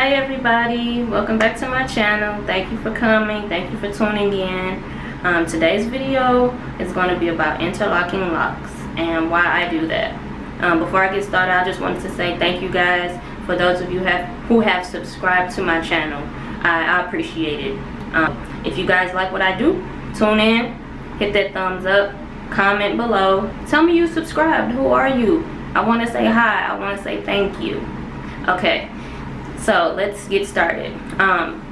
Hi everybody, welcome back to my channel. Thank you for coming, thank you for tuning in. Today's video is going to be about interlocking locks and why I do that. Before I get started, I just wanted to say thank you guys for those of you who have subscribed to my channel. I appreciate it. If you guys like what I do, tune in, hit that thumbs up, comment below, tell me you subscribed. Who are you? I want to say hi, I want to say thank you. Okay, so let's get started.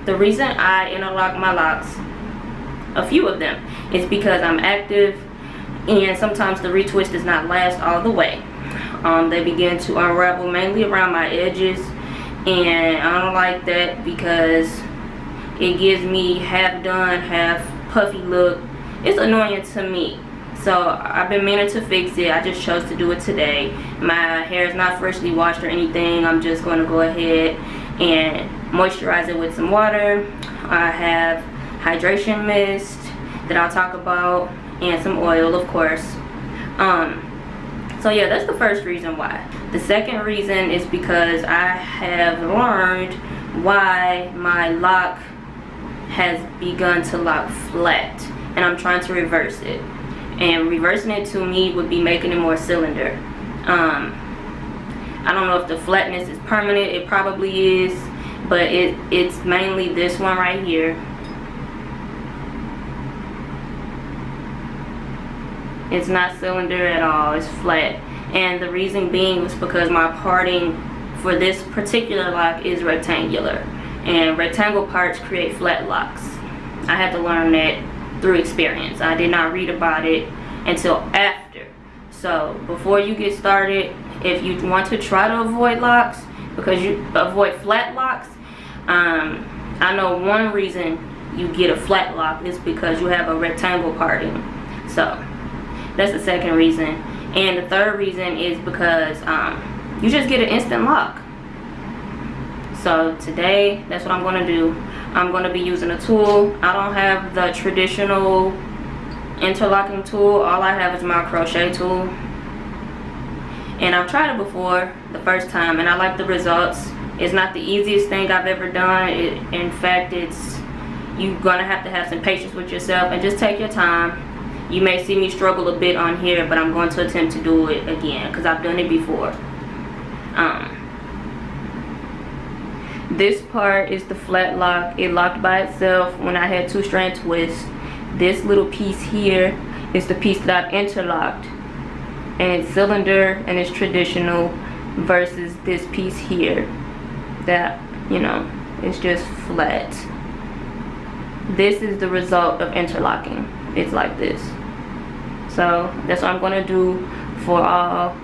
The reason I interlock my locks, a few of them, is because I'm active and sometimes the retwist does not last all the way. They begin to unravel mainly around my edges, and I don't like that because it gives me half done, half puffy look. It's annoying to me. So I've been meaning to fix it. I just chose to do it today. My hair is not freshly washed or anything. I'm just going to go ahead and moisturize it with some water. I have hydration mist that I'll talk about, and some oil, of course. So yeah, that's the first reason why. The second reason is because I have learned why my lock has begun to lock flat, and I'm trying to reverse it. And reversing it to me would be making it more cylinder. I don't know if the flatness is permanent. It probably is, but it's mainly this one right here. It's not cylinder at all, it's flat. And the reason being was because my parting for this particular lock is rectangular, and rectangle parts create flat locks. I had to learn that through experience. I did not read about it until after. So before you get started, if you want to try to avoid locks, because you avoid flat locks, I know one reason you get a flat lock is because you have a rectangle parting. So that's the second reason. And the third reason is because you just get an instant lock. So today, that's what I'm going to do. I'm going to be using a tool. I don't have the traditional interlocking tool. All I have is my crochet tool. And I've tried it before the first time, and I like the results. It's not the easiest thing I've ever done. In fact, you're going to have some patience with yourself and just take your time. You may see me struggle a bit on here, but I'm going to attempt to do it again because I've done it before. This part is the flat lock. It locked by itself when I had 2-strand twists. This little piece here is the piece that I've interlocked, and it's cylinder and it's traditional, versus this piece here that, you know, it's just flat. This is the result of interlocking. It's like this. So that's what I'm going to do for all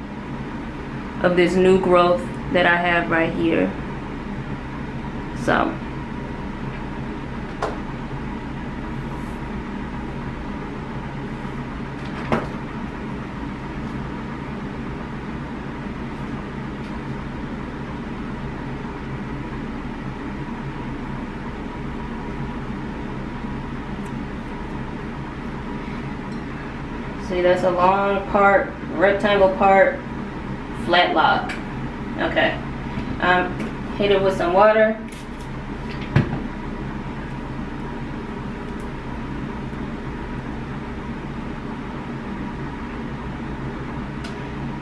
of this new growth that I have right here. So see, that's a long part, rectangle part, flat lock. Okay, hit it with some water.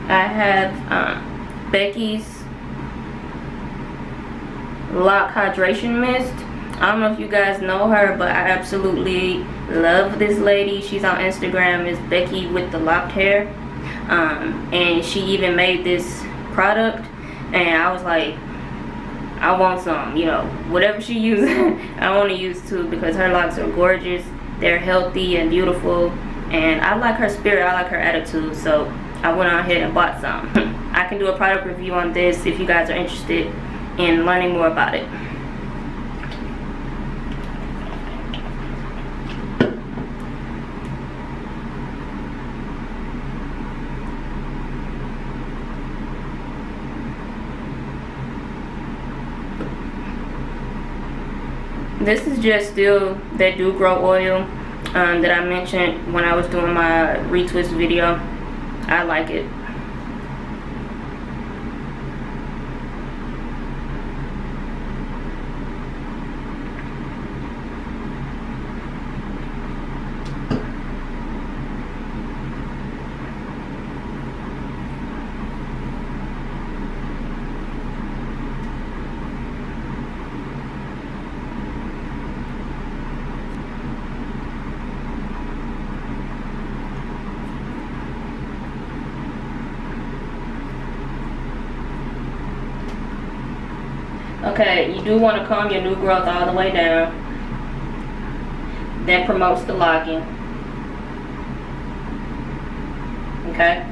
I have Becky's Lock Hydration Mist. I don't know if you guys know her, but I absolutely love this lady. She's on Instagram, is Becky with the locked hair. And she even made this product, and I was like, I want some, you know, whatever she uses, I want to use too, because her locks are gorgeous. They're healthy and beautiful, and I like her spirit, I like her attitude, so I went on ahead and bought some. I can do a product review on this if you guys are interested in learning more about it. This is just still that do grow oil that I mentioned when I was doing my retwist video. I like it. Okay, you do want to comb your new growth all the way down. That promotes the locking. Okay.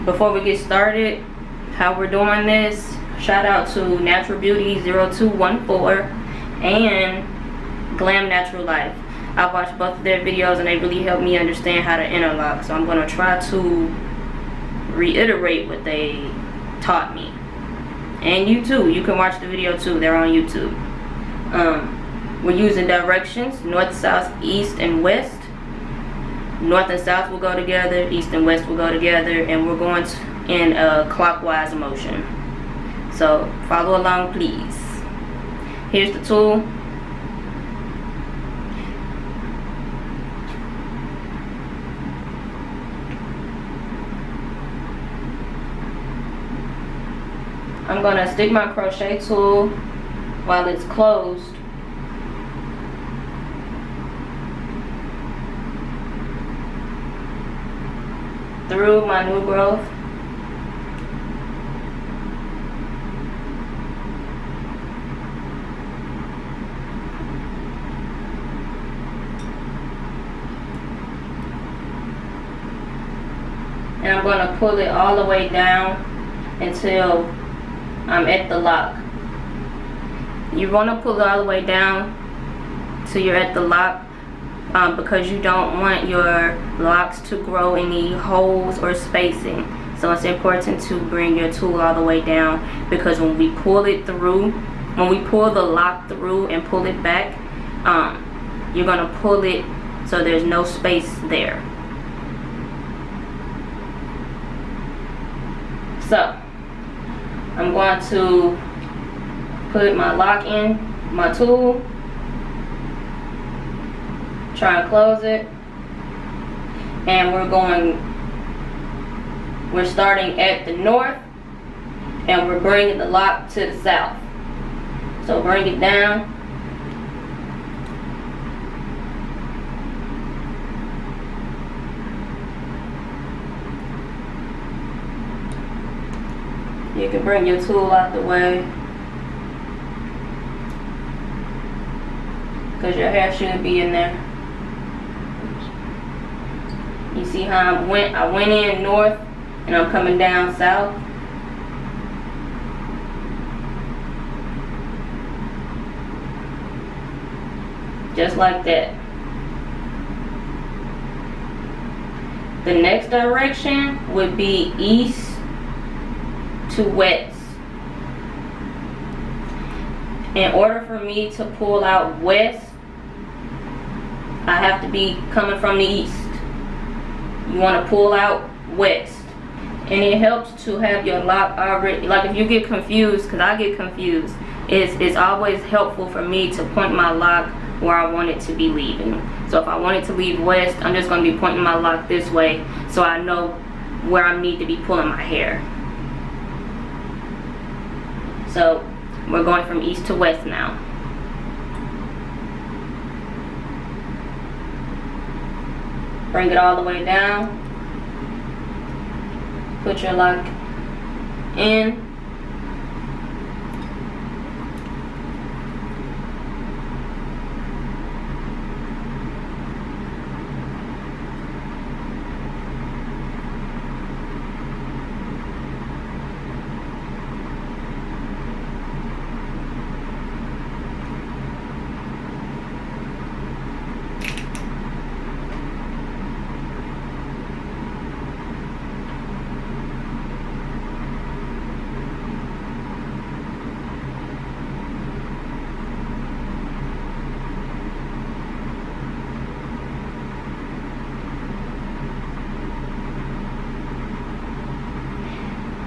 Before we get started, how we're doing this, shout out to Natural Beauty 0214 and Glam Natural Life. I've watched both of their videos and they really helped me understand how to interlock. So I'm going to try to reiterate what they taught me. And you too, you can watch the video too, they're on YouTube. We're using directions, north, south, east, and west. North and south will go together, east and west will go together, and we're going in a clockwise motion. So follow along, please. Here's the tool. I'm going to stick my crochet tool while it's closed through my new growth. And I'm going to pull it all the way down until I'm at the lock. You want to pull it all the way down till you're at the lock. Because you don't want your locks to grow any holes or spacing. So it's important to bring your tool all the way down, because when we pull it through, when we pull the lock through and pull it back, you're going to pull it so there's no space there. So I'm going to put my lock in my tool. Try and close it, and we're starting at the north and we're bringing the lock to the south. So bring it down, you can bring your tool out the way because your hair should be in there. You see how I went in north and I'm coming down south. Just like that. The next direction would be east to west. In order for me to pull out west, I have to be coming from the east. You want to pull out west, and it helps to have your lock already. Like if you get confused, because I get confused, it's always helpful for me to point my lock where I want it to be leaving. So if I want it to leave west, I'm just going to be pointing my lock this way so I know where I need to be pulling my hair. So we're going from east to west now. Bring it all the way down. Put your lock in.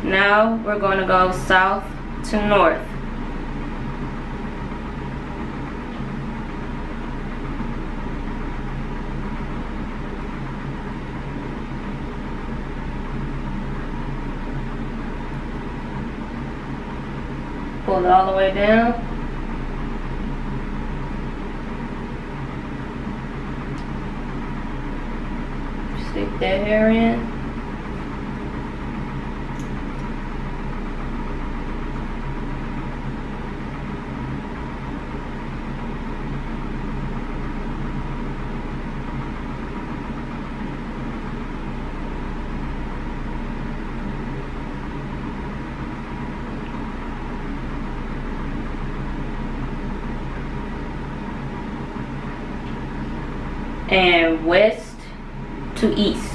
Now we're going to go south to north. Pull it all the way down. Stick that hair in. and west to east.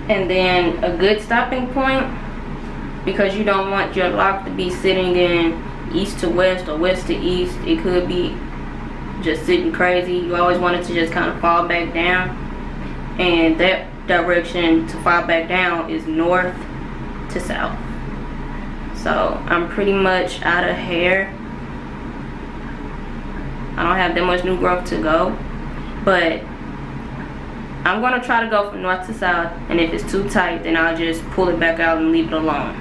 And then a good stopping point, because you don't want your lock to be sitting in east to west or west to east. It could be just sitting crazy. You always want it to just kind of fall back down, and that direction to fall back down is north to south. So I'm pretty much out of hair. I don't have that much new growth to go, but I'm going to try to go from north to south, and if it's too tight, then I'll just pull it back out and leave it alone.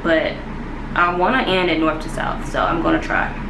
But I want to end at north to south, so I'm going to try.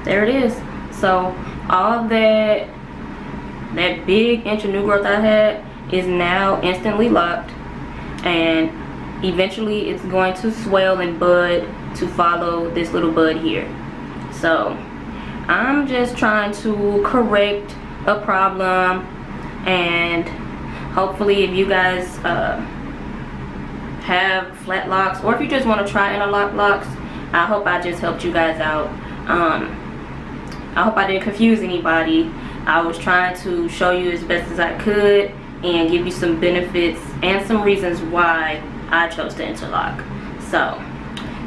There it is. So all of that big inch of new growth I had is now instantly locked, and eventually it's going to swell and bud to follow this little bud here. So I'm just trying to correct a problem, and hopefully if you guys have flat locks, or if you just want to try interlock locks, I hope I just helped you guys out. I hope I didn't confuse anybody. I was trying to show you as best as I could and give you some benefits and some reasons why I chose to interlock. So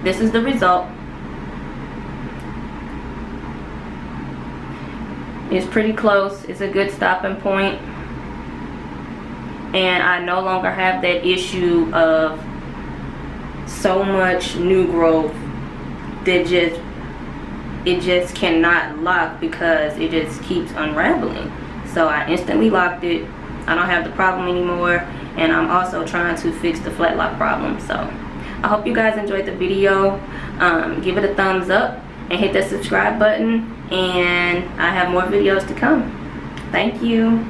this is the result. It's pretty close. It's a good stopping point, and I no longer have that issue of so much new growth that it just cannot lock because it just keeps unraveling. So I instantly locked it. I don't have the problem anymore, and I'm also trying to fix the flat lock problem. So I hope you guys enjoyed the video. Give it a thumbs up and hit that subscribe button, and I have more videos to come. Thank you.